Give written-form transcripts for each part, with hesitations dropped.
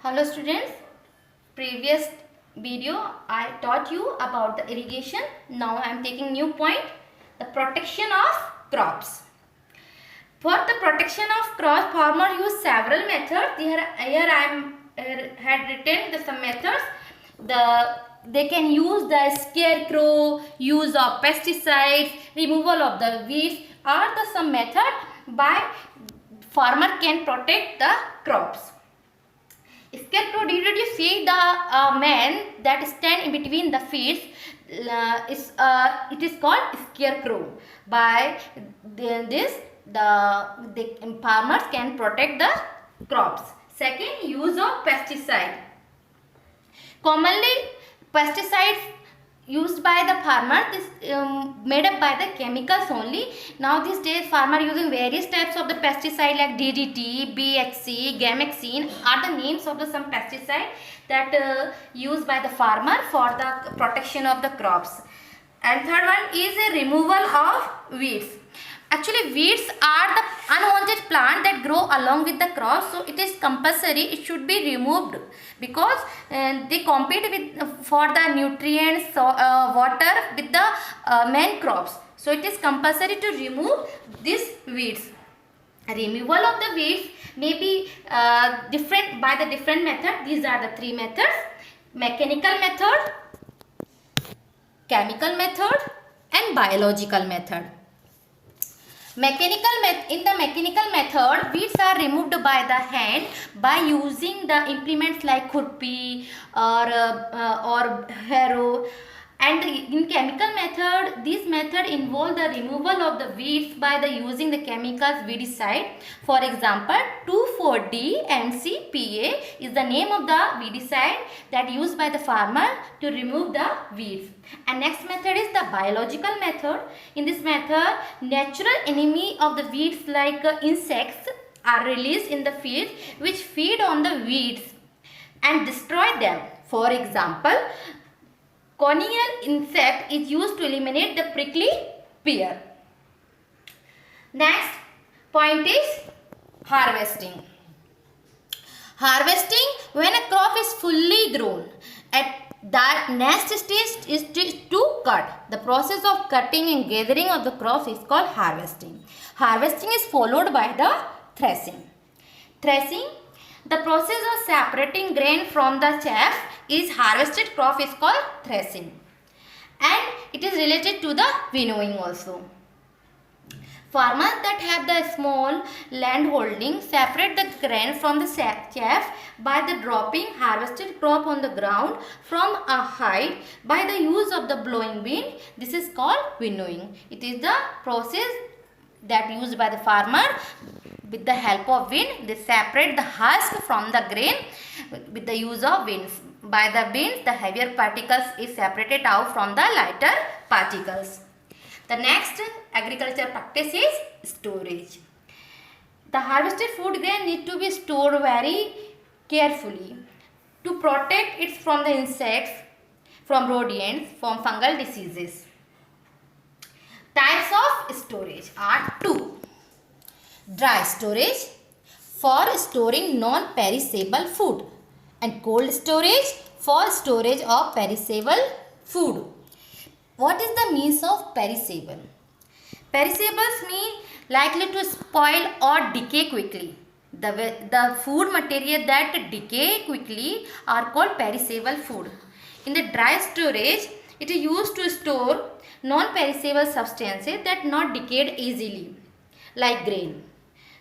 Hello students, previous video I taught you about the irrigation. Now I am taking new point, the protection of crops. For the protection of crops, farmer use several methods. Here I had written some methods. They can use the scarecrow, use of pesticides, removal of the weeds are the some method by farmer can protect the crops. Scarecrow, did you see the man that stand in between the fields? It is called scarecrow. By this, the farmers can protect the crops. Second, use of pesticide. Commonly, pesticides used by the farmer, this made up by the chemicals only. Now these days farmer using various types of the pesticide like DDT, BHC, Gamexine are the names of the some pesticide that used by the farmer for the protection of the crops. And third one is a removal of weeds. Actually, weeds are the unwanted plant that grow along with the crops, so it is compulsory, it should be removed because they compete with for the nutrients, water with the main crops. So it is compulsory to remove these weeds. Removal of the weeds may be different by the different method. These are the three methods: mechanical method, chemical method, and biological method. In the mechanical method, weeds are removed by the hand by using the implements like khurpi or harrow. And in chemical method, this method involve the removal of the weeds by the using the chemicals weedicide. For example, 2,4-D MCPA is the name of the weedicide that used by the farmer to remove the weeds. And next method is the biological method. In this method, natural enemy of the weeds like insects are released in the field which feed on the weeds and destroy them. For example, conical insect is used to eliminate the prickly pear. Next point is harvesting. Harvesting, when a crop is fully grown, at that next stage is to cut. The process of cutting and gathering of the crops is called harvesting. Harvesting is followed by the threshing. Threshing, the process of separating grain from the chaff is harvested crop is called threshing. And it is related to the winnowing also. Farmers that have the small land holding separate the grain from the chaff by the dropping harvested crop on the ground from a height by the use of the blowing wind. This is called winnowing. It is the process that used by the farmer. With the help of wind, they separate the husk from the grain with the use of winds. By the winds, the heavier particles is separated out from the lighter particles. The next agriculture practice is storage. The harvested food grain need to be stored very carefully to protect it from the insects, from rodents, from fungal diseases. Types of storage are two. Dry storage for storing non-perishable food and cold storage for storage of perishable food. What is the means of perishable? Perishables mean likely to spoil or decay quickly. The food material that decay quickly are called perishable food. In the dry storage, it is used to store non-perishable substances that not decayed easily, like grain.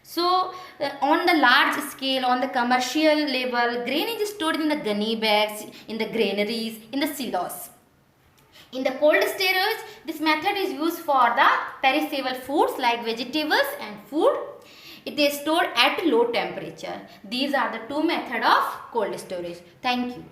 So, on the large scale, on the commercial level, grain is stored in the gunny bags, in the granaries, in the silos. In the cold storage, this method is used for the perishable foods like vegetables and food. It is stored at low temperature. These are the two methods of cold storage. Thank you.